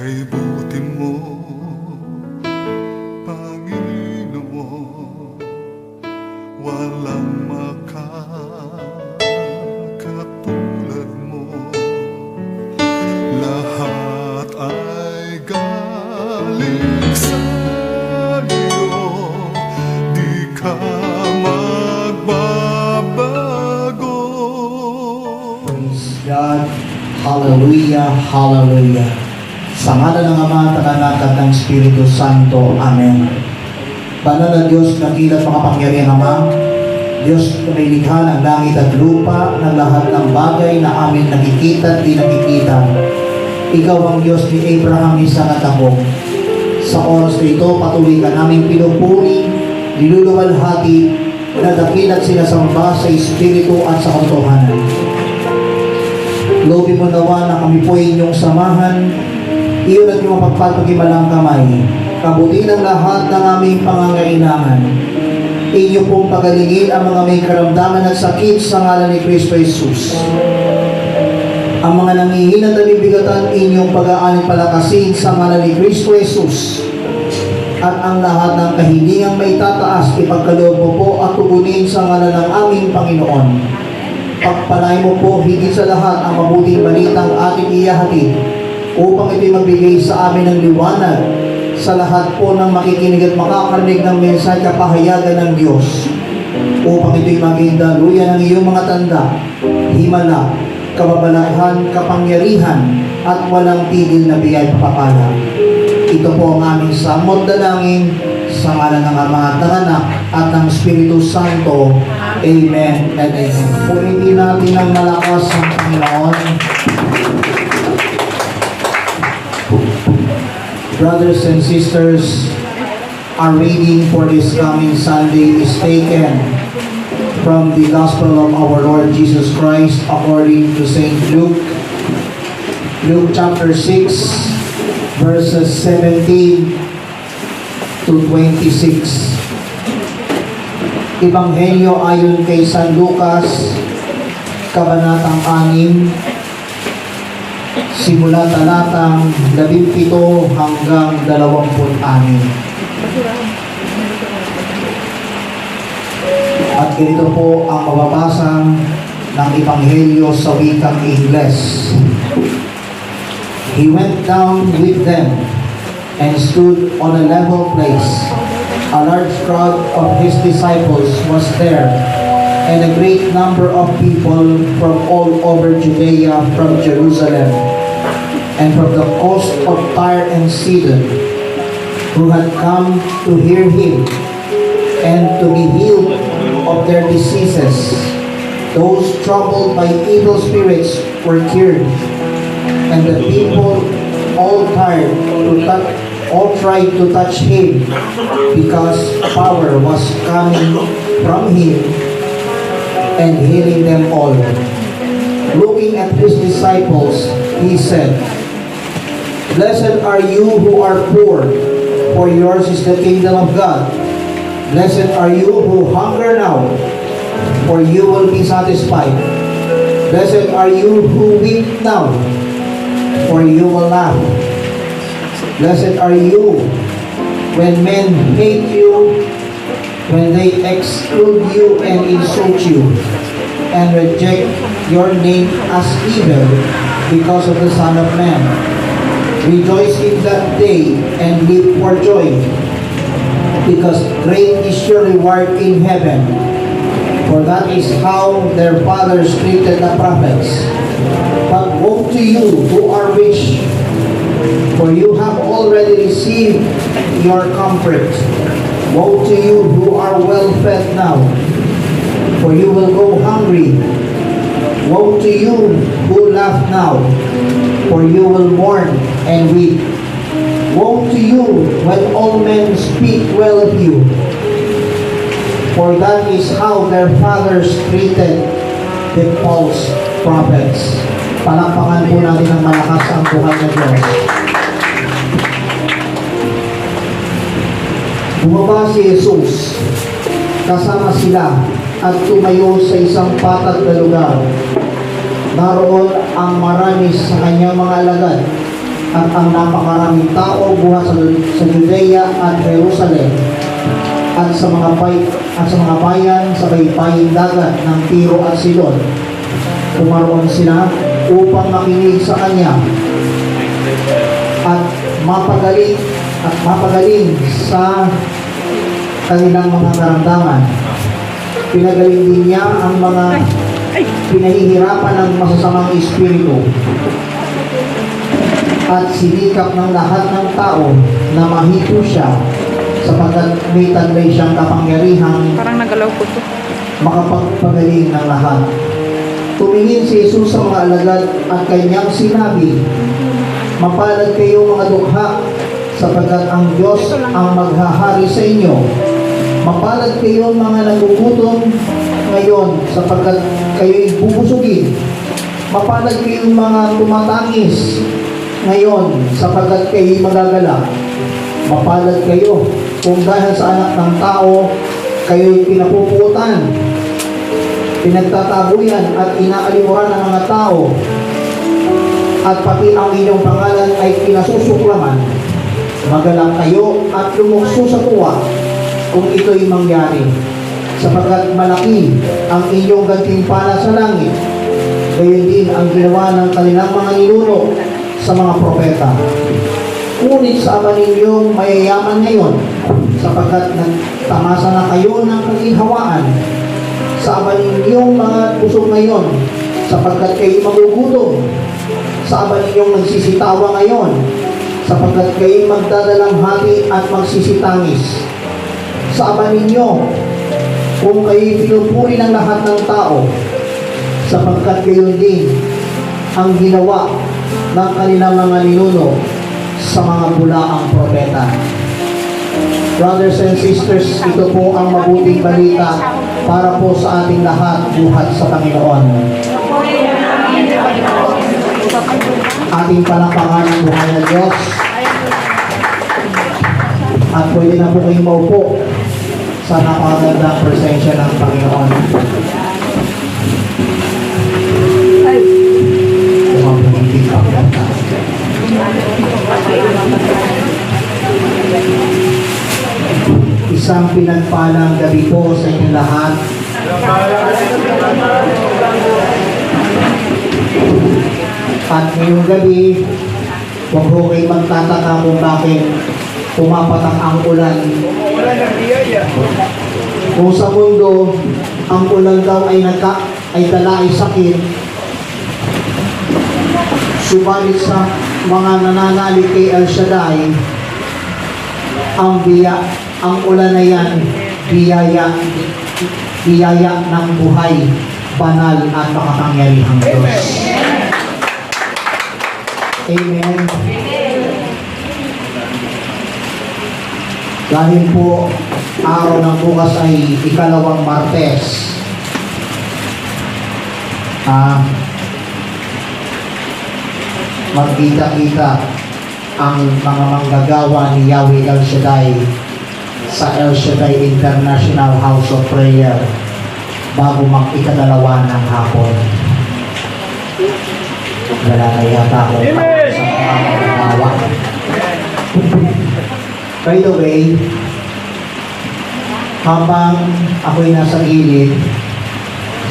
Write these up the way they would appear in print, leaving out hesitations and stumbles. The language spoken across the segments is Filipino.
Kay buti mo, Panginoon, walang makakatulad mo. Lahat ay galing sa iyo, di ka magbabago. Praise God. Hallelujah, hallelujah. Sa ngalan ng Ama, ng Anak at ng Espiritu Santo. Amen. Banal na Diyos, dakilat makapangyarihang Ama, Diyos na may likha ng langit at lupa, ng lahat ng bagay na amin nakikita at di nakikita. Ikaw ang Diyos ni Abraham, Isaac at Jacob. Sa oras na ito, patuloy ka naming pinupuri, niluluwalhati, na dakilat sinasamba sa Espiritu at sa katotohanan. Loobin mo nawa na kami po inyong samahan, iyon at yung mapagpagpagimalang kamay, kabuti ng lahat ng aming pangangailangan. Inyo pong pagalingin ang mga may karamdaman at sakit sa ngalan ni Kristo Jesus. Ang mga nanghihina at nabibigatan, inyong pag-aaning palakasin sa ngalan ni Kristo Jesus. At ang lahat ng kahilingang may tataas, ipagkaloob mo po at tugunin sa ngalan ng aming Panginoon. Pagpalain mo po higit sa lahat ang mabuting balitang ating iyahatid upang ito'y magbigay sa amin ng liwanag sa lahat po ng makikinig at makakarinig ng mensahe kapahayagan ng Diyos, upang ito'y maging daluyan ng iyong mga tanda, himala, kababalahan, kapangyarihan at walang tigil na biyay papapala. Ito po ang aming samot dalangin sa ngalan ng Ama at ng Anak at ng Espiritu Santo. Amen and amen. Purihin natin ng malakas ang Panginoon. Brothers and sisters, our reading for this coming Sunday is taken from the Gospel of our Lord Jesus Christ according to St. Luke. Luke chapter 6, verses 17 to 26. Ebanghelyo ayon kay San Lucas, kabanatang 6, simula talatang 17 hanggang 26. At ganito po ang mababasa ng Ebanghelyo sa wikang Ingles. He went down with them and stood on a level place. A large crowd of his disciples was there, and a great number of people from all over Judea, from Jerusalem, and from the coast of Tyre and Sidon, who had come to hear him and to be healed of their diseases. Those troubled by evil spirits were cured, and the people all tried to touch him, because power was coming from him and healing them all. Looking at his disciples, he said, "Blessed are you who are poor, for yours is the kingdom of God. Blessed are you who hunger now, for you will be satisfied. Blessed are you who weep now, for you will laugh. Blessed are you when men hate you, when they exclude you and insult you, and reject your name as evil because of the Son of Man. Rejoice in that day and leap for joy, because great is your reward in heaven. For that is how their fathers treated the prophets. But woe to you who are rich, for you have already received your comfort. Woe to you who are well fed now, for you will go hungry. Woe to you who laugh now, for you will mourn and weep. Woe to you when all men speak well of you, for that is how their fathers treated the false prophets." Palakpakan po natin ng malakas ang buhay ng Diyos. Bumaba si Jesus, kasama sila, at tumayo sa isang patag na lugar. Naroon ang marami sa kanyang mga alagad, at ang napakaraming tao buhat sa Judea at Jerusalem at sa mga bayan sa baybaying dagat ng Tiro at Sidon. Pumaroon sila upang makinig sa kanya at mapagaling sa kanilang mga karamdaman. Pinagaling din niya ang mga pinahihirapan ng masasamang espiritu at sinikap ng lahat ng tao na mahito siya sapagkat may taglay siyang kapangyarihang Parang nagalaw ko to. makapagpagaling ng lahat. Tumingin si Jesus sa mga alagad at kanyang sinabi, "Mapalad kayo mga dukha, sapagkat ang Diyos ang maghahari sa inyo. Mapalad kayo mga nagugutom ngayon, sapagkat kayo'y bubusugin. Mapalad kayong mga tumatangis ngayon, sapagkat kayo'y magagalak. Mapalad kayo kung dahil sa anak ng tao, kayo'y pinapuputan, pinagtatabuyan at inaalimuran ng mga tao, at pati ang inyong pangalan ay pinasusuklaman. Magalang kayo at lumukso sa tuwa kung ito'y mangyari, sapagkat malaki ang inyong gantimpala sa langit. Gayon din ang ginawa ng kanilang mga ninuno sa mga propeta. Ngunit sa ama ninyong mayayaman ngayon, sapagkat nagtamasa na kayo ng kaginhawaan. Sa ama ninyong mga busog ngayon, sapagkat kayo magugutom. Sa ama ninyong nagsisitawa ngayon, sapagkat kayo magdadalang hati at magsisitangis. Sa ama ninyo, kung kayo'y pinupuri ng lahat ng tao, sapagkat gayon din ang ginawa ng kanilang mga ninuno sa mga bulaang propeta. Brothers and sisters, ito po ang mabuting balita para po sa ating lahat buhat sa Panginoon. Ating palakpakan ang buhay na Diyos. At pwede na po kayong maupo sa napakagandang presensya ng Panginoon. Kumabunting pagkata. Isang pinagpalang gabi po sa inyong lahat. At ngayong gabi, huwag po kayo magtataka kung bakit pumapatak ang ulan. Kung sa mundo, ang ulan daw ay dala ay sakit. Subalit sa mga nananalig kay El Shaddai, ang ulan na yan, biyaya ng buhay, banal at makapangyarihang Diyos. Amen. Dahil po, araw ng bukas ay ikalawang Martes. Magkita-kita ang mga manggagawa ni Yahweh El Shaddai sa El Shaddai International House of Prayer bago mag-ikadalawa ng hapon. Wala na yata akong sa mga manggagawa. By the way, habang ako'y nasa gilid,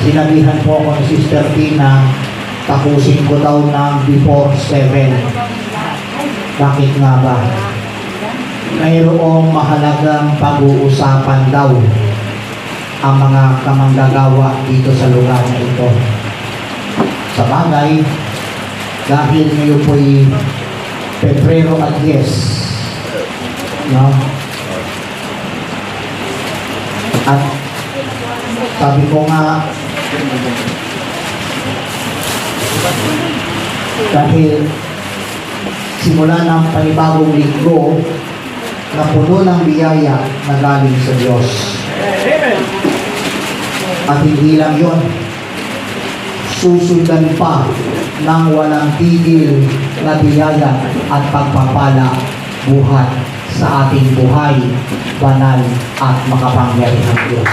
sinabihan po ako ni Sister Tina, tapusin ko daw ng before 7. Bakit nga ba? Mayroong mahalagang pag-uusapan daw ang mga kamanggagawa dito sa lugar na ito. Sa bagay, dahil ngayon po'y Pebrero at Yes, no? At sabi ko nga, dahil simula ng panibagong linggo na puno ng biyaya na galing sa Diyos. At hindi lang yon, susundan pa ng walang tigil na biyaya at pagpapala buhat sa ating buhay, banal at makapangyarihang Diyos.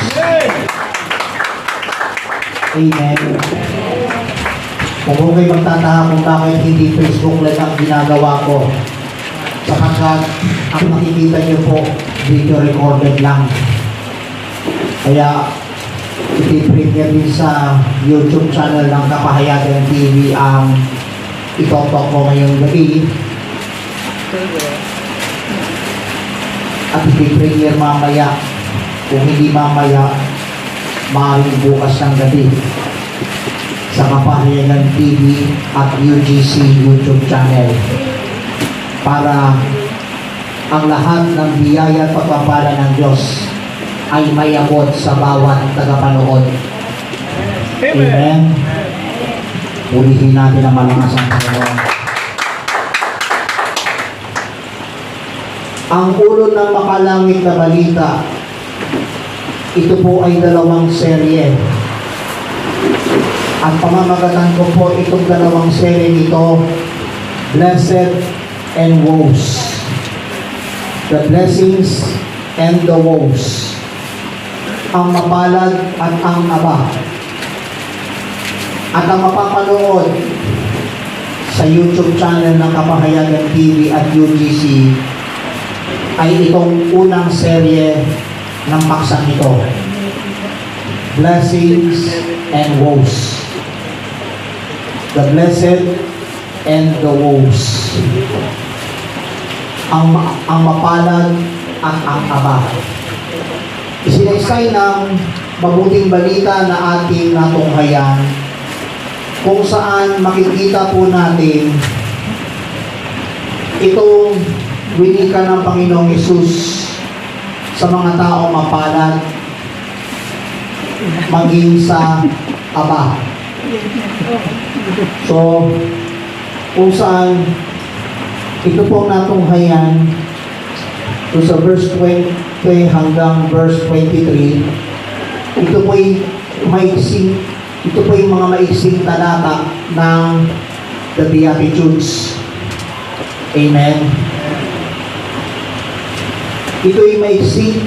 Amen. Kung huwag kayo magtataka kung bakit hindi Facebook Live ang ginagawa ko, sapagkat ang nakikita niyo po, video recorded lang. Kaya, iti-premiere din sa YouTube channel ng Kapahayagan TV ang itotok ko ngayong gabi. At iti-premiere mamaya. Kung hindi mamaya, maaaring bukas ng gabi sa Kapahayagan TV at UGC YouTube channel para ang lahat ng biyaya at pagpapala ng Diyos ay mayabot sa bawat tagapanood. Amen. Ulihin natin ang malakas ang Panginoon. Ang ulo ng makalangit na balita, ito po ay 2 serye. Ang pamamagatan ko po itong 2 serye nito, Blessed and Woes. The blessings and the woes. Ang mapalad at ang aba. At ang mapapanood sa YouTube channel ng Kapahayagan TV at UGC ay itong unang serye ng paksang ito. Blessings and woes. The blessed and the woes. Ang mapalad at ang aba. Isinaysay ng mabuting balita na ating natunghayan kung saan makikita po natin itong winika ng Panginoong Hesus sa mga tao mapalad maging sa aba. So, kung saan ito pong natunghayan to sa verse 20 hanggang verse 23, ito po'y mga maiksing talata ng the Beatitudes. Amen. Ito'y maiksi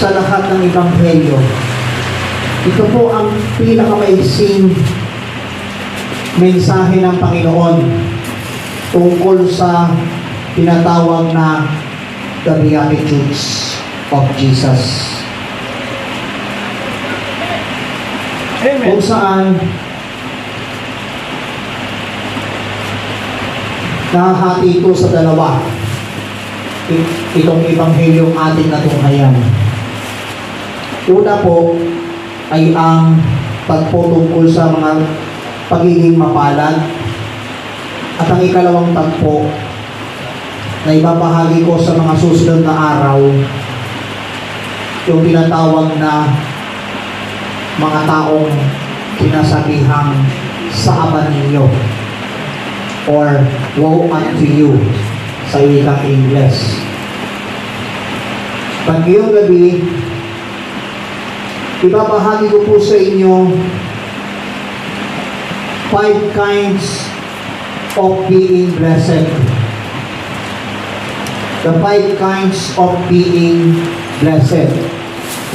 sa lahat ng Ebanghelyo. Ito po ang pinakamaiksing mensahe ng Panginoon tungkol sa tinatawag na the Beatitudes of Jesus. Amen. Kung saan nahahati ito sa 2. Itong Ebanghelyong ating natunghayan. Una po ay ang pagputungkol sa mga pagiging mapalad. At ang ikalawang tagpo na ibabahagi ko sa mga susunod na araw, yung tinatawag na mga taong sinasabihang sa aba ninyo or woe unto you sa wikang Ingles. Pag ngayong gabi, ibabahagi ko po sa inyo 5 kinds of being blessed. The 5 kinds of being blessed.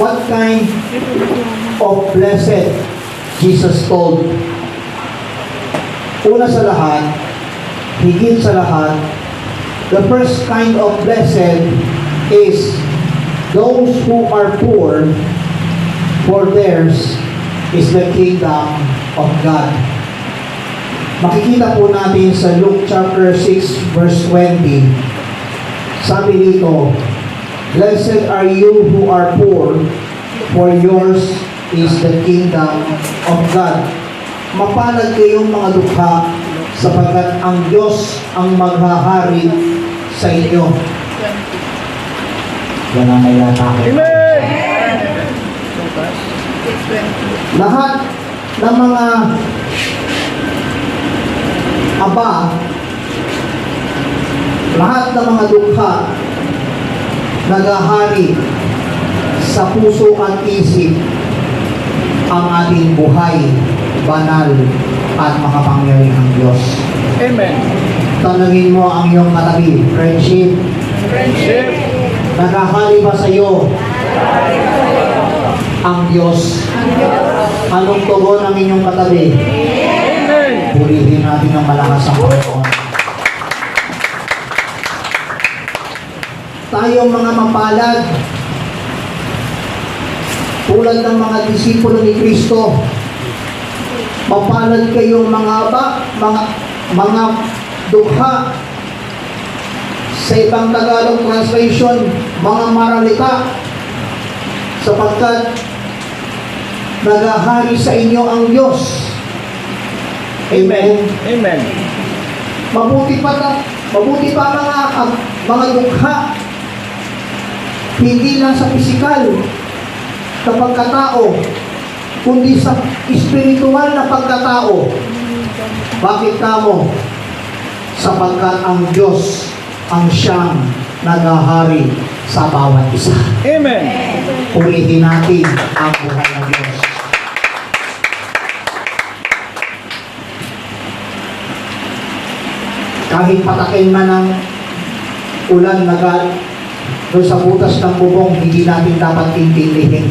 What kind of blessed Jesus told? Una sa lahat, higit sa lahat, the first kind of blessed is those who are poor, for theirs is the kingdom of God. Makikita po natin sa Luke chapter 6 verse 20. Sabi dito, blessed are you who are poor, for yours is the kingdom of God. Mapalad kayong mga dukha, sapagkat ang Diyos ang maghahari sa inyo. Yan ang may latake. Amen. Lahat ng mga aba, lahat ng mga dukha naghahari sa puso at isip ang ating buhay, banal at makapangyarihang Diyos. Amen. Tanungin mo ang iyong katabi, friendship, Friendship. naghahari ba sa iyo ang Diyos. Anong tugon ng inyong katabi? Amen. Purihin natin ang malakas ang Panginoon. Tayong mga mapalad, tulad ng mga disipulo ni Kristo, mapalad kayong mga dukha. Sa ibang Tagalog translation, mga maralita, sapagkat nagahari sa inyo ang Diyos. Amen. Amen. Mabuti pa mga dukha, hindi lang sa pisikal na pagkatao, kundi sa espiritual na pagkatao. Bakit kamo? Sapagkat ang Diyos ang siyang nagahari sa bawat isa. Amen. Purihin natin ang buhay ng Diyos. Kahit patakin man ng ulan na doon sa butas ng bubong, hindi natin dapat intindihin.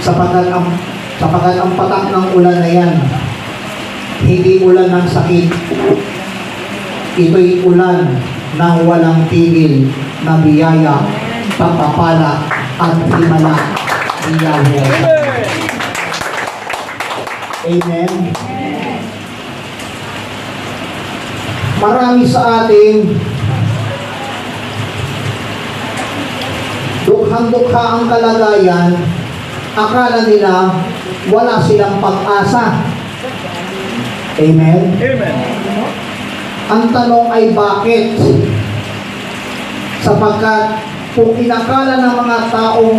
Sapagkat ang patak ng ulan na yan, hindi ulan ng sakit. Ito'y ulan ng walang tigil na biyaya, pagpapala at himala ni Yahweh. Amen. Marami sa atin, dukhang-dukha ang kalagayan, akala nila wala silang pag-asa. Amen. Amen. Ang tanong ay bakit? Sapagkat kung inakala ng mga taong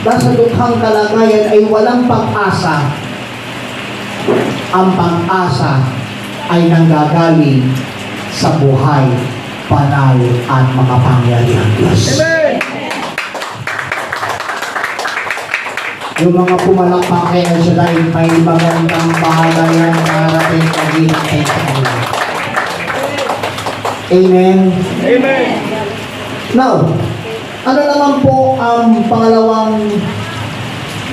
nasa dukhang kalagayan ay walang pag-asa, ang pag-asa ay nanggagaling sa buhay, banal at makapangyarihang Diyos. Amen. Yung mga pumalakpak kay El Shaddai, may magandang bahala yan darating paghihintay sa kanila. Amen. Amen. Now, ano naman po ang pangalawang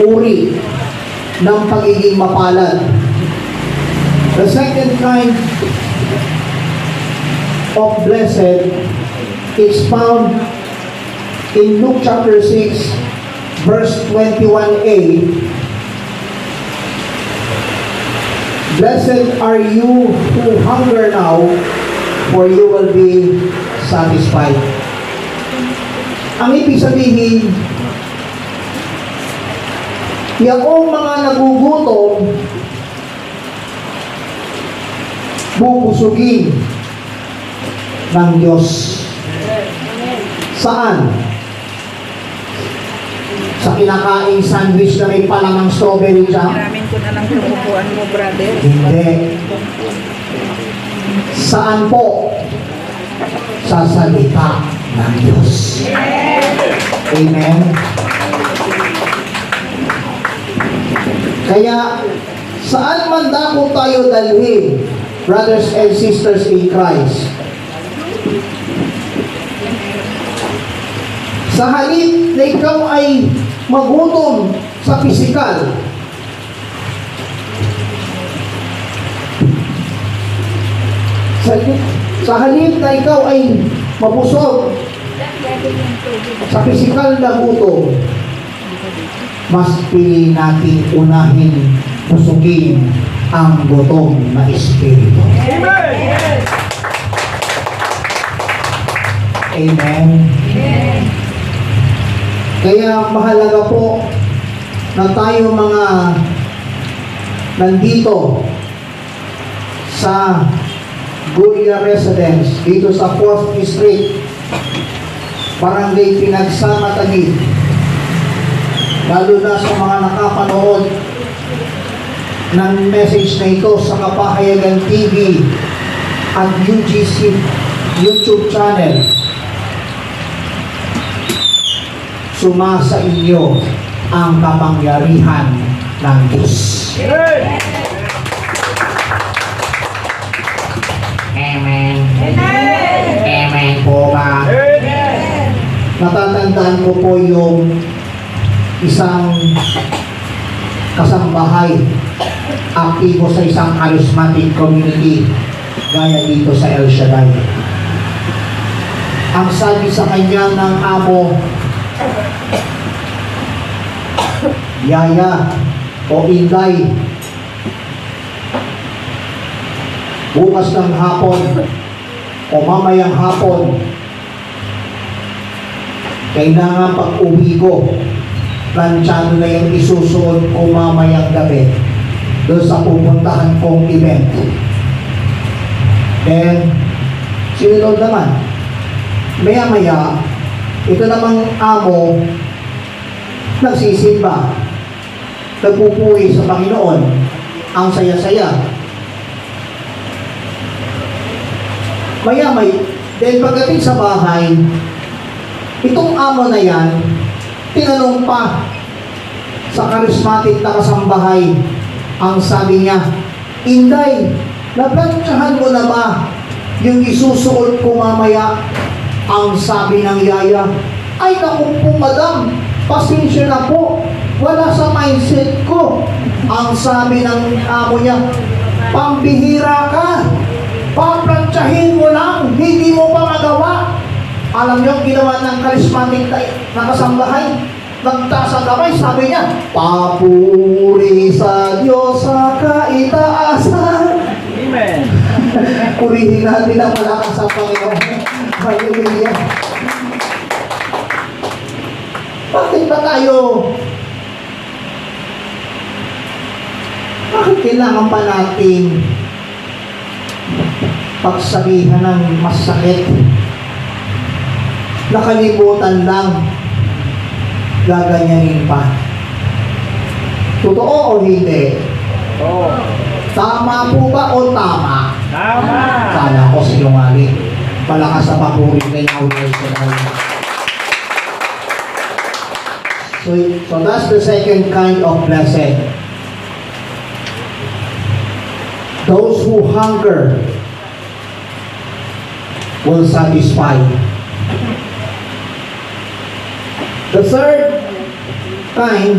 uri ng pagiging mapalad? The second kind of blessed is found in Luke chapter 6, verse 21a. Blessed are you who hunger now, for you will be satisfied. Ang ibig sabihin, yung mga nagugutom, bubusugin ng Diyos. Saan? Sa kinakain sandwich na may palamang strawberry jam? Maraming ko na lang tumupuan mo, brother. Hindi. Saan po? Sa salita ng Diyos. Amen. Kaya, saan man dako tayo dalhin, brothers and sisters in Christ, sa halip na ikaw ay magutom sa pisikal, sa halip na ikaw ay mabusog sa pisikal na gutom, mas pili natin unahin busugin ang gutom na espiritu. Amen. Amen. Kaya mahalaga po na tayo mga nandito sa Guria Residence, dito sa 4th District, Barangay Pinagsama Taguig, lalo na sa mga nakapanood ng message na ito sa Kapahayagan TV at UGC YouTube channel, sumasa inyo ang kapangyarihan ng Diyos. Amen. Amen. Amen po ba? Amen. Natatandaan ko po yung isang kasambahay, aktibo sa isang charismatic community gaya dito sa El Shaddai. Ang sabi sa kanya ng amo, Yaya o Inday, bukas ng hapon o mamayang hapon, kailangan pag-uwi ko, planchado na yung isusuot ko mamayang gabi doon sa pupuntahan kong event. Then, sinunod naman. Maya-maya, ito namang amo, nagsisimba, nagpupuwi sa Panginoon, ang saya-saya. Maya-maya, then pagdating sa bahay, itong amo na yan, tinanong pa sa charismatic na kasambahay, ang sabi niya, Inday, naplantsahan mo na ba yung isusuot ko mamaya? Ang sabi ng yaya, ay naku po madam, pasensya na po, wala sa mindset ko. Ang sabi ng amo niya, pambihira ka, paplantsahin mo lang, hindi mo pa magawa. Alam niyo, ginawa ng charismatic na kasambahay, nagtaas ang kamay, sabi niya, papuri sa Diyos sa kaitaasan. Amen. Purihin natin ang malakas sa Panginoon. Hallelujah. Bakit ba tayo? Bakit kailangan pa natin pagsabihan ng masakit? Nakalimutan lang, gaganyanin pa. Totoo o hindi? Oo. Tama po ba o tama? Tama. Kala ko sinungaling. Malakas na papuri kay Yahweh. So that's the second kind of blessing. Those who hunger will satisfy. The third kind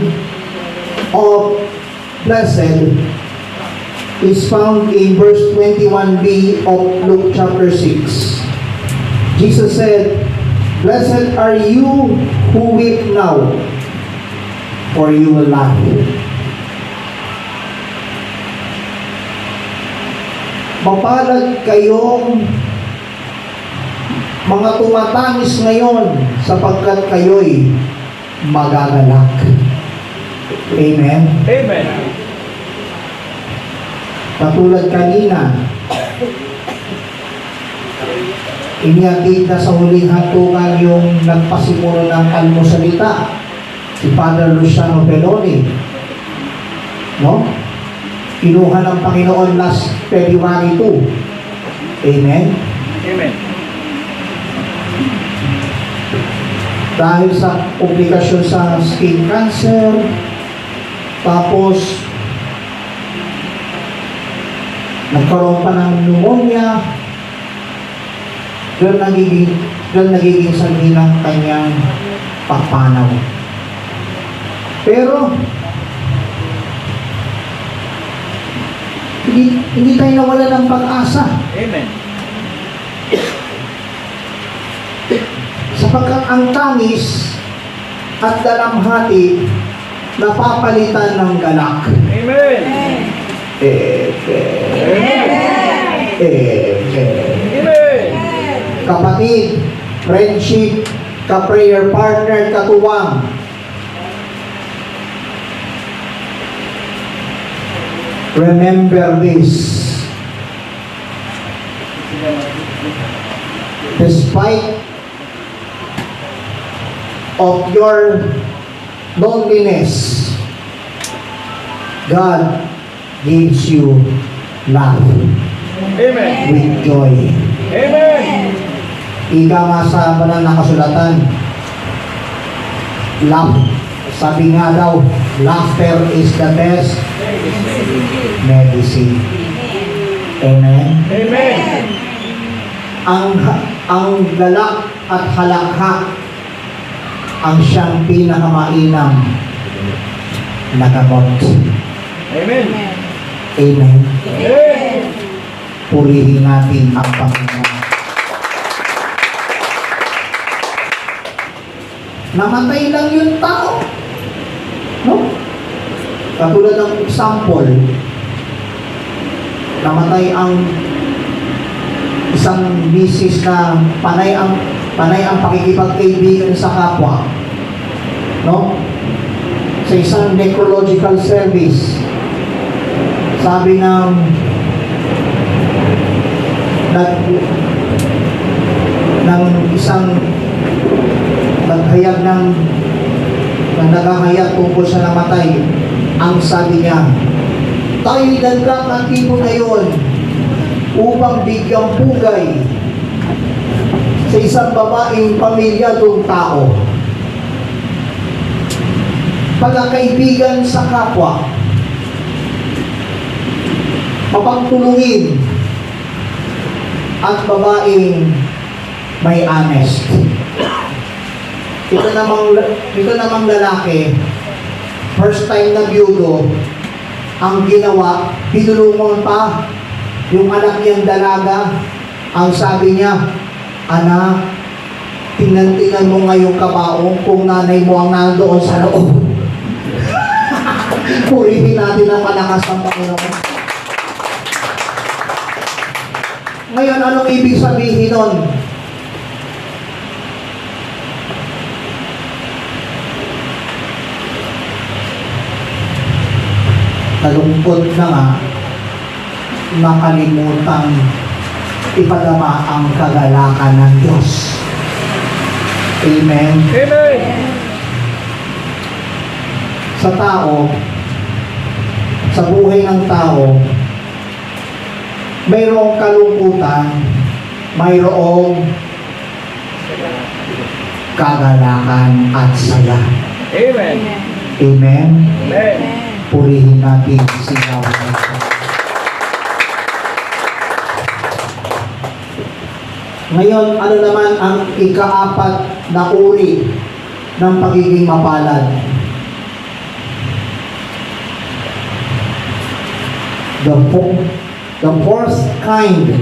of blessed is found in verse 21b of Luke chapter 6. Jesus said, "Blessed are you who weep now, for you will laugh." Mapalad kayong mga tumatangis ngayon sapagkat kayo'y magagalak. Amen? Amen. Katulad kanina, inihatid na sa huling hantungan yung nagpasimulo ng almusalita, si Father Luciano Belloni. No? Kinuha ng Panginoon last February 2. Amen? Amen. Dahil sa komplikasyon sa skin cancer, tapos nagkaroon pa ng pneumonia, doon nagiging sanhi ng kanyang pagpanaw. Pero, hindi tayo nawala ng pag-asa. Amen. Sapagkat ang tamis at dalamhati napapalitan ng galak. Amen. Amen. Kapatid, friendship, ka-prayer partner, katuwang. Remember this. Despite of your loneliness, God gives you love Amen. with joy. Amen. Ika nga sa banal na kasulatan, love, sabi nga daw, laughter is the best medicine. Amen? Amen. Ang galak at halakha ang siyang pinakamainam nagamot. Amen. Amen. Amen. Purihin natin ang Panginoon. Namatay lang yung tao. No? Katulad ng example, namatay ang isang misis na panay ang pakikipagkaibigan sa kapwa. No? Sa isang necrological service, sabi ng isang naghayag ng naghahayag tungkol sa namatay, ang sabi niya, tayo'y nagkakatibo ngayon upang bigyang pugay sa isang babaeng pamilyadong tao. Pagkakaibigan sa kapwa, mapagtulungin, at babaeng may honest. Ito namang lalaki, first time na byudo, ang ginawa, pinulungan pa yung anak niyang dalaga. Ang sabi niya, anak, tingnan mo ngayong kabaong kung nanay mo ang nandoon sa loob. Purihin natin ang malakas ng Panginoon. Ngayon, anong ibig sabihin nun? Nalungkot na nga, nakalimutang ipadama ang kagalakan ng Diyos. Amen. Amen. Sa tao, sa buhay ng tao, mayroong kalungkutan, mayroong kagalakan at saya. Amen. Amen. Amen. Purihin natin si Yahweh. Ngayon, ano naman ang ika-4 na uri ng pagiging mapalad? The fourth kind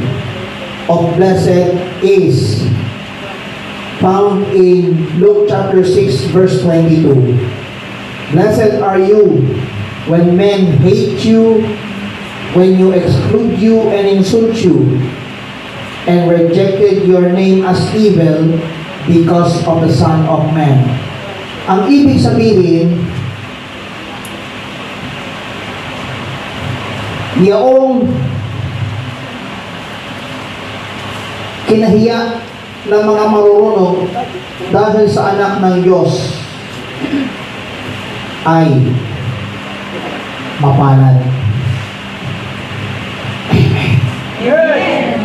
of blessed is found in Luke chapter 6 verse 22. Blessed are you when men hate you, when you exclude you and insult you, and rejected your name as evil because of the Son of Man. Ang ibig sabihin, yaong kinahiya ng mga marurunong dahil sa anak ng Diyos ay mapalad. Amen.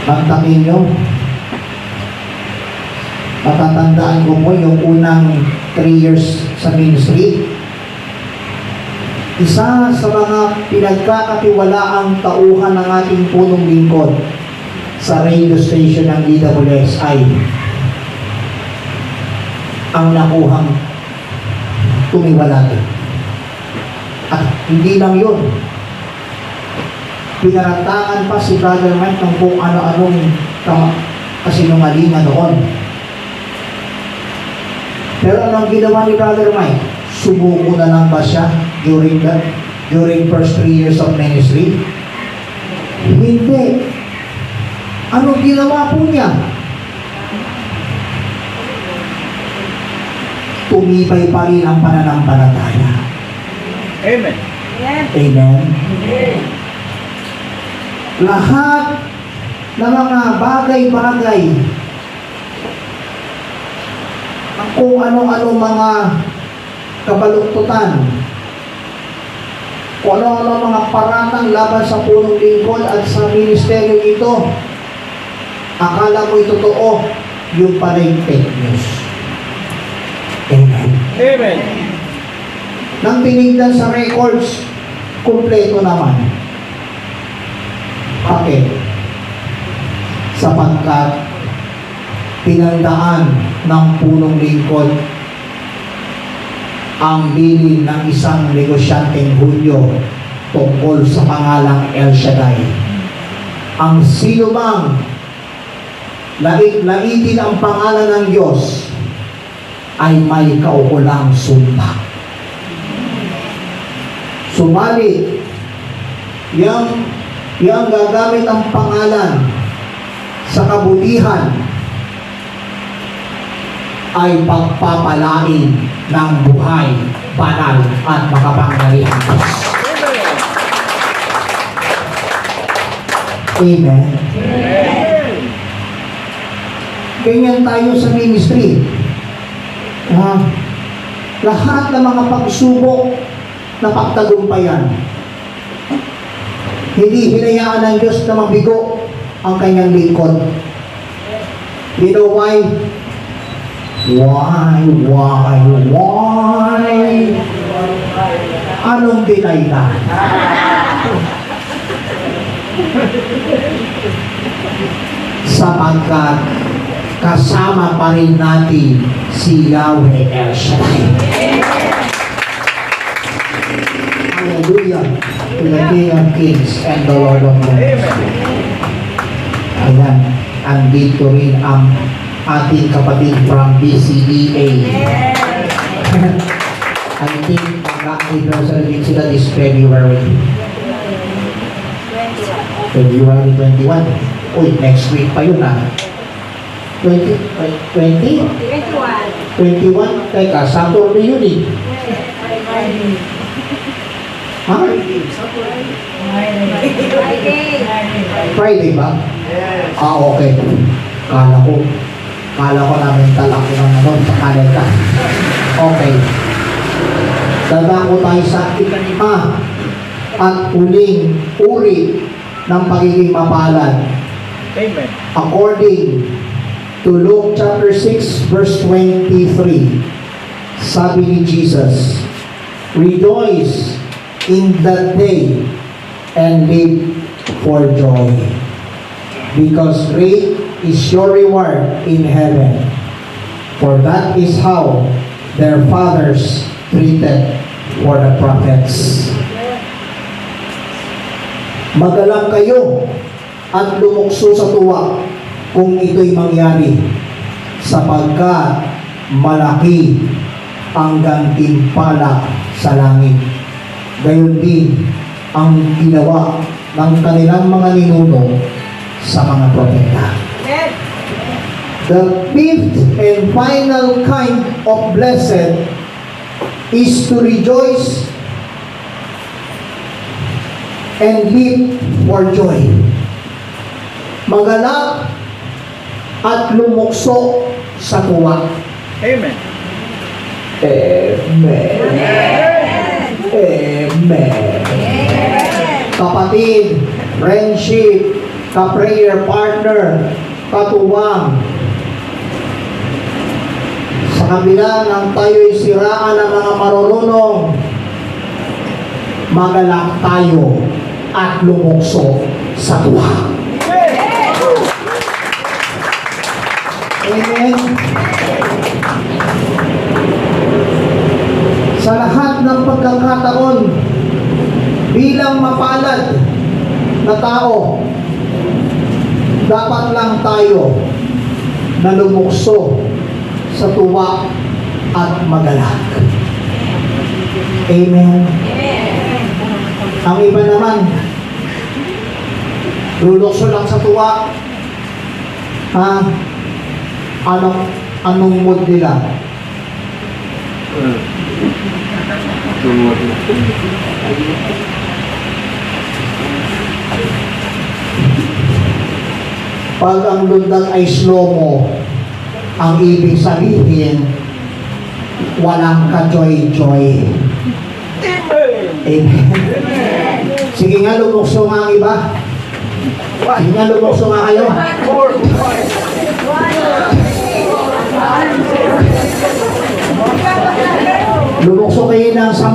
Pagtakin nyo, patatandaan ko po yung unang 3 years sa ministry. Isa sa mga pinagkakatiwalaang tauhan ng ating punong lingkod sa radio station ng DWSI ang nakuhang tumiwalag. At hindi lang yun, pinarantangan pa si Brother Mike ng kung ano-anong kasinungalingan noon. Pero anong ginawa ni Brother Mike? Sumuko na lang ba siya during first 3 years of ministry? Hindi. Anong ginawa po niya? Tumibay pa rin ang pananampalataya. Amen. Amen. Lahat ng mga bagay-bagay, kung ano-ano mga kabaluktutan, kung ano-ano mga paratang laban sa punong lingkod at sa ministeryo ito, akala mo ito totoo, yung pala yung fake news. Amen. Amen. Nang tinignan sa records, kumpleto naman. Bakit? Sapagkat pinandaan ng punong lingkod ang bilin ng isang negosyanteng Hudyo tungkol sa pangalang El Shaddai. Ang sino mang laitin ang pangalan ng Diyos ay may kaukulang sumpa. Subalit, yang gagamit ang pangalan sa kabutihan ay pagpapalain ng buhay, banal at makapangyarihang Diyos. Amen. Ganyan tayo sa ministry. Lahat ng mga pagsubok na pagtagumpayan, hindi hinayaan ng Diyos na mabigo ang kanyang lingkod. You know why? Why? Anong dinaylan? Sapagkat kasama pa rin natin si Yahweh El Shaddai. Hallelujah to the King of Kings and the Lord of Lords. Ayan, andito rin ang ating kapatid from BCDA. I think mag-anniversary din sila this February. February 21. Uy, next week pa yun 20? 21? Teka, Saturday yun eh. Ha? Friday ba? Okay. Kala ko namin talak ko ng sa kalenda. Okay. Dadako tayo sa ikalima at huling uri ng pagiging mapalad. Amen. According to Luke chapter 6 verse 23, sabi ni Jesus, "Rejoice in that day and live for joy, because great is your reward in heaven, for that is how their fathers treated for the prophets." Magalak kayo at lumukso sa tuwa kung ito'y mangyari, sapagkat malaki ang gantimpala sa langit. Gayon din ang ginawa ng kanilang mga ninuno sa mga propeta. The fifth and final kind of blessed is to rejoice and live for joy. Magalak at lumukso sa tuwa. Amen. Amen. Amen. Kapatid, friendship, ka-prayer partner, katuwang, sa kabila ng tayo'y siraan ng mga marurunong, magalak tayo at lumukso sa tuwa. Amen. Sa lahat ng pagkakataon, bilang mapalad na tao, dapat lang tayo na lumukso sa tuwa at magalak. Amen. Ang iba naman, lulukso lang sa tuwa. Anong mood nila? Pag ang lundag ay slow-mo, ang ibig sabihin, walang ka-joy-joy. Amen. Sige nga, lumukso nga ang iba. Sige nga, lumukso nga kayo. Lumukso kayo ng 10.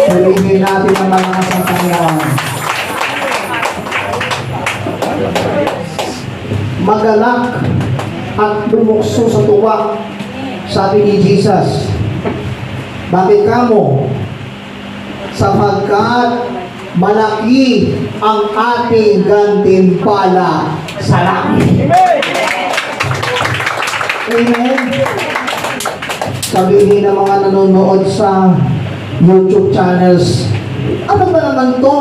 Sabihin natin ang mga kasantangawan. magalak at lumukso sa tuwa. Sabi ni Jesus, bakit kamo? Sapagkat malaki ang ating gantimpala sa langit. Amen. Sabihin ng mga nanonood sa YouTube channels, ano ba naman to?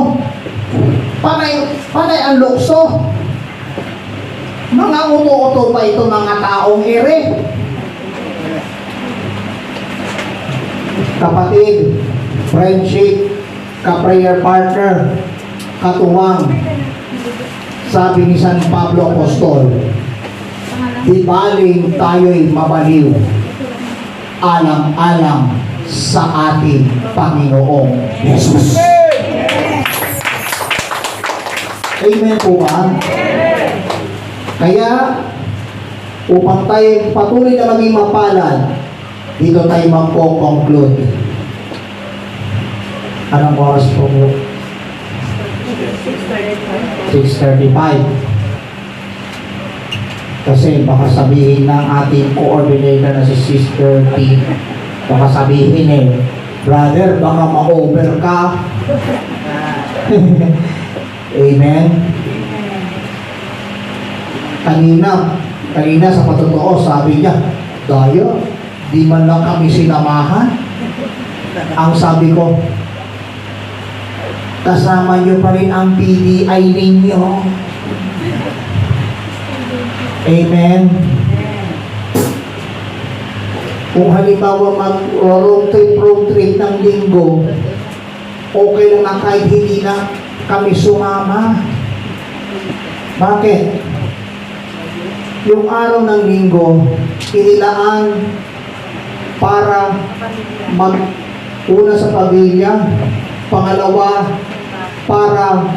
Panay ang lukso. Mga uto-uto pa ito mga taong ere. Kapatid, friendship, ka-prayer partner, katuwang, sabi ni San Pablo Apostol, di baling tayo'y mabaliw, alam-alam sa ating Panginoong Jesus. Amen po ba? Kaya, upang tayo patuloy na maging mapalad, dito tayo magpo-conclude. Anong oras po mo? 6:35. Kasi baka sabihin ng ating coordinator na si Sister T, baka sabihin brother, baka ma-over ka. Amen. Kanina sa patotoo, sabi niya, Dayo, di man lang kami sinamahan. Ang sabi ko, kasama niyo pa rin ang PDI ninyo. Amen. Kung halimbawa mag-road trip ng linggo, okay lang na kahit hindi na kami sumama. Bakit? Yung araw ng linggo, inilaan para una sa pamilya, pangalawa, para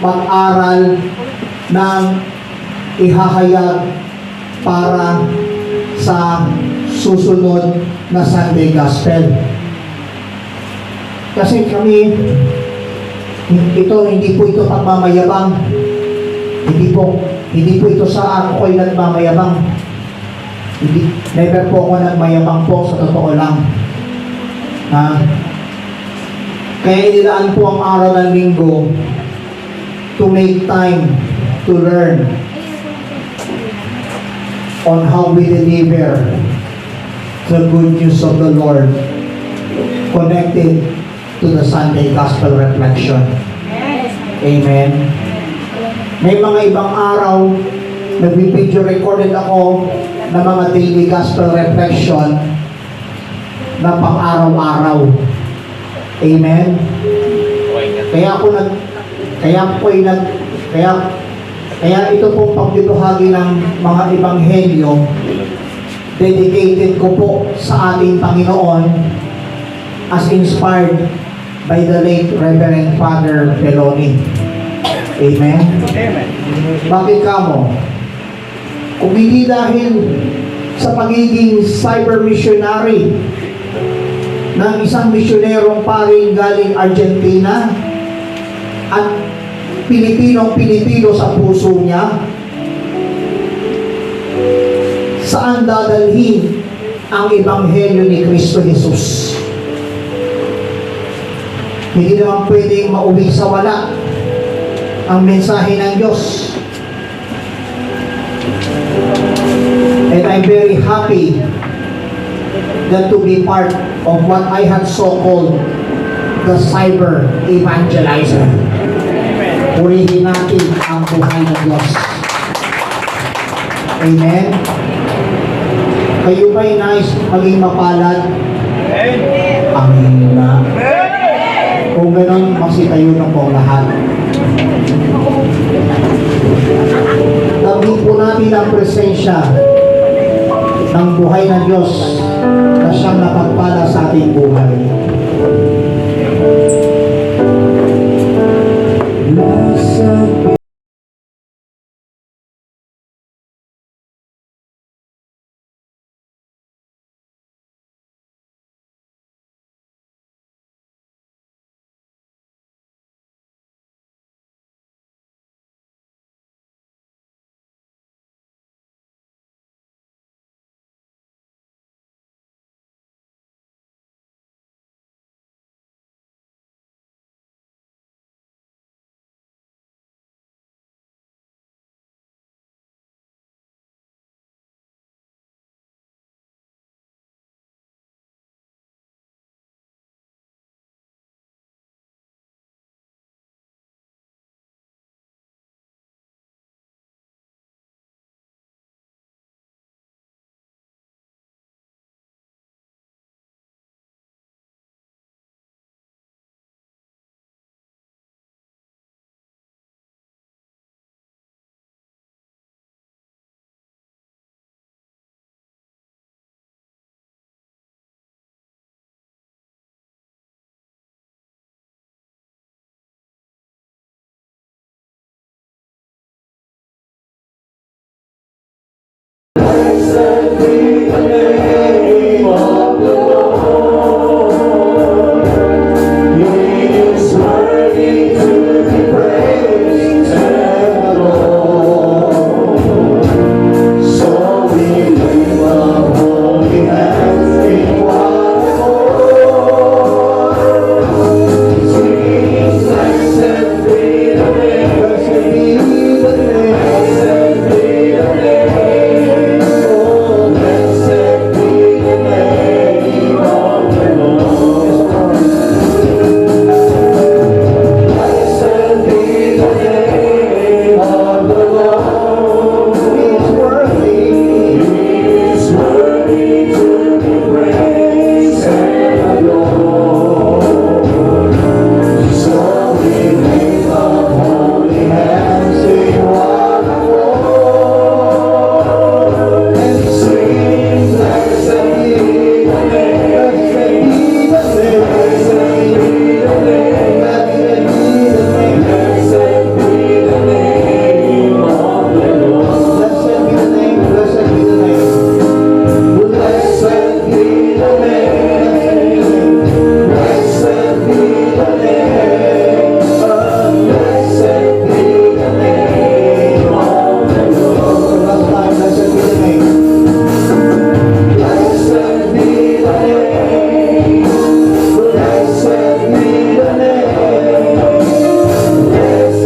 mag-aral ng ihahayag para sa susunod na Sunday Gospel. Kasi kami, hindi po ito pagmamayabang. Hindi po ito sa ako'y nagmamayabang. Never po ako nagmayabang po, sa totoo lang. Kaya inilaan po ang araw ng linggo to make time to learn on how we deliver the good news of the Lord connected to the Sunday Gospel Reflection. Amen. May mga ibang araw, nag-video recorded ako ng mga daily Gospel Reflection na pang-araw-araw. Amen. Kaya ito pong pagbibuhagi ng mga ebanghelyo, dedicated ko po sa ating Panginoon as inspired by the late Reverend Father Peloni. Amen. Amen. Bakit kamo? Kung hindi dahil sa pagiging cyber missionary ng isang misyonerong paring galing Argentina at Pilipinong-Pilipino sa puso niya, saan dadalhin ang ebanghelyo ni Kristo Jesus? Hindi naman pwedeng mauwi sa wala ang mensahe ng Diyos. And I'm very happy that to be part of what I have so called the cyber evangelizer. Purihin natin ang buhay ng Diyos. Amen. Kayo ba'y nais maging mapalad? Amen na. Kung gano'n, magsitayo na po lahat. Tabi po natin ang presensya ng buhay ng Diyos na siyang napagpala sa ating buhay. Blessed be the name of the Lord. He is worthy to be praised and adored. So we lift up holy hands in one accord, singing, blessed be the name, blessed be the name, blessed be the name, oh, blessed be the name of the Lord. Blessed be the name of the Lord. He is worthy. He is worthy to be praised and adored. So we lift up holy hands in one accord and sing, blessed be the name, blessed be the name, blessed be the name, blessed be the name of the Lord. Blessed be the name, blessed be the name. Blessed be the name, blessed be the name, blessed be the name of the Lord. Last time, blessed be the name. Blessed be the name, blessed be the name, blessed be the name of the Lord.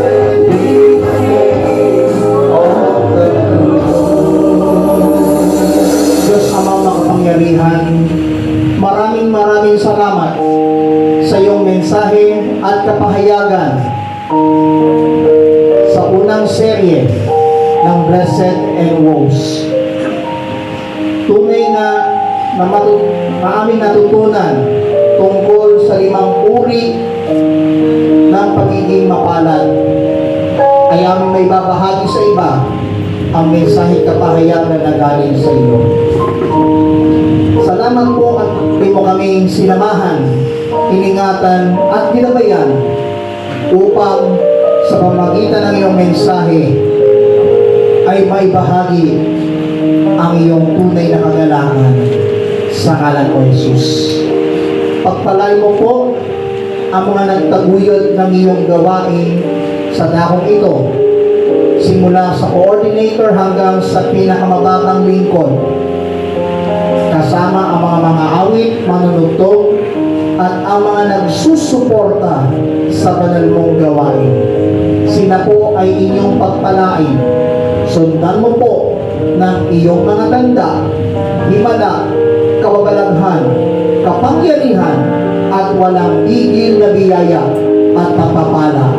Diyos Amang makapangyarihan, maraming salamat sa iyong mensahe at kapahayagan sa unang serye ng Blessed and Woes. Tunay nga na aming natutunan tungkol sa 5 uri ng pagiging mapalad ay aming may babahagi sa iba ang mensahe kapahayagan na galing sa iyo. Salamat po at di mo kaming sinamahan, iningatan at ginabayan upang sa pamagitan ng iyong mensahe ay maibahagi ang iyong tunay na kagalangan sa ngalan mo, Jesus. Pagpalay mo po ang mga nagtaguyod ng iyong gawain sa dakong ito, simula sa coordinator hanggang sa pinakamababang lingkod, kasama ang mga awit, manunugtog, at ang mga nagsusuporta sa banal mong gawain. Sina po ay inyong pagpalain. Sundan mo po ng iyong mga tanda, himala, kababalaghan, kapangyarihan, at walang tigil na biyaya at pagpapala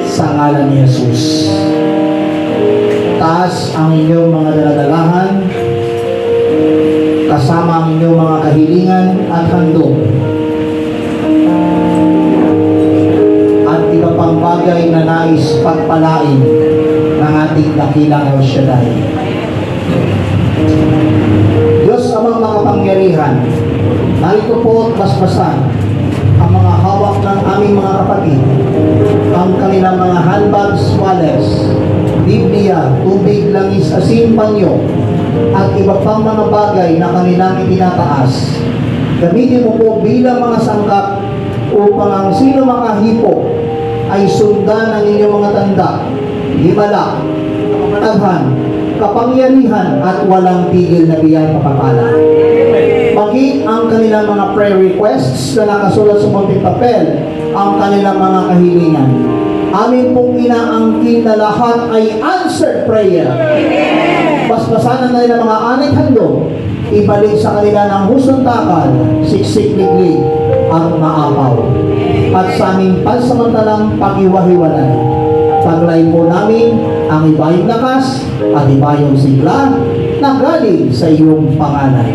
sa ngalan ni Jesus. Taas ang inyong mga daladalahan, kasama ang inyong mga kahilingan at handog, at iba pang bagay na nais pagpalain ng ating dakilang El Shaddai. Diyos Amang makapangyarihan, narito po at basbasan ang mga hawak ng aming mga kapatid, ang kanilang mga handbags, wallets, Biblia, tubig, langis, asin, panyo, at iba pang mga bagay na kanilang itinataas. Gamitin mo po bilang mga sangkap upang ang sino makahipo ay sundan ang inyong mga tanda, himala, kapanatagan, kapangyarihan, at walang tigil na biyayang papapala. Maging ang kanilang mga prayer requests na nakasulat sa munting papel, ang kanilang mga kahilingan. Amin pong inaangkin na lahat ay answered prayer. Basbasan na nila mga anit handog, ibalik sa kanila ng husong takal, siksik liglig, ang maapaw. At sa aming pansamantalang pag-iwahiwalay, paglay po namin ang ibayong lakas at ibayong sigla na galing sa iyong pangalan.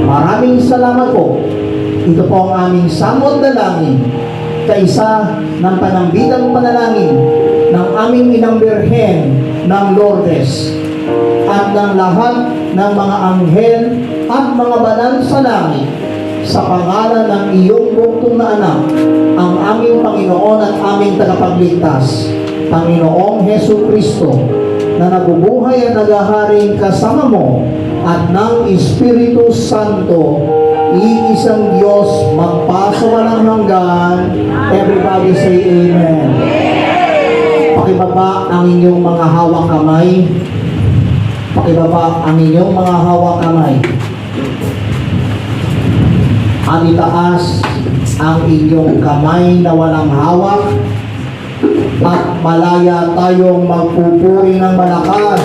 Maraming salamat po. Ito po ang aming samot dalangin, kaisa ng panambitang panalangin ng aming Inang Birhen ng Lourdes at ng lahat ng mga anghel at mga banal sa langit, sa pangalan ng iyong buktong na anak, ang aming Panginoon at aming tagapagligtas, Panginoong Hesu Kristo, na nabubuhay at naghaharing kasama mo at ng Espiritu Santo, iisang Diyos, magpasawalang hanggan. Everybody say Amen. Pakibaba ang inyong mga hawak kamay. Pakibaba ang inyong mga hawak kamay. At itaas ang inyong kamay na walang hawak. At malaya tayong magpupuri ng malakas.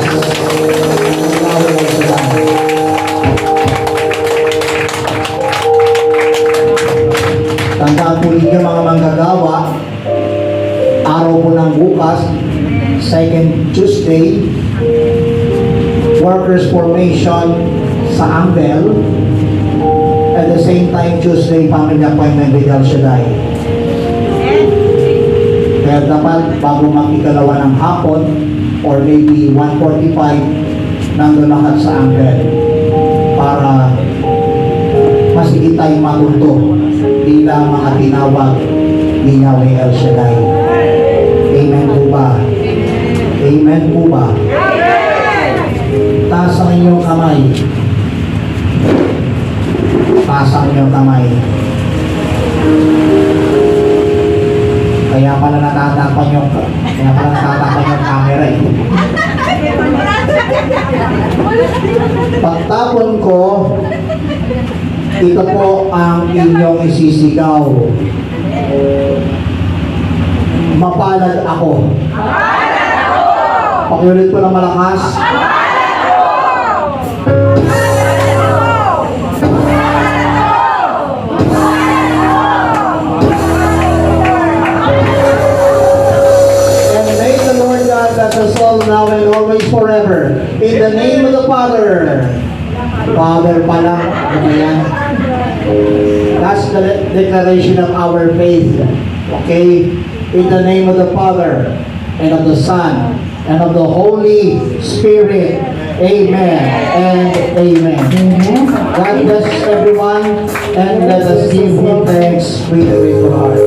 Tandaan po ninyo mga manggagawa, araw po ng bukas, second Tuesday, workers formation sa Ambel, at the same time Tuesday, family appointment with El Shaddai. Kaya dapat bago mag-ikalawa ng hapon or maybe 1:45 nandun lahat sa Ambel para masigit tayong matuto bilang mga tinawag ni Yahweh El Shaddai. Amen po ba? Amen po ba? Taas ang inyong kamay. Taas ang inyong kamay. Kaya pala natatakpan yung camera eh. Pagtapon ko, ito po ang inyong isisigaw. Mapalad ako. Pakiulit ko ng malakas. Bless us all now and always forever. In the name of the Father. Father pala. Ano yan? That's the declaration of our faith. Okay? In the name of the Father and of the Son and of the Holy Spirit. Amen and amen. God bless everyone and let us give Him thanks with a grateful heart.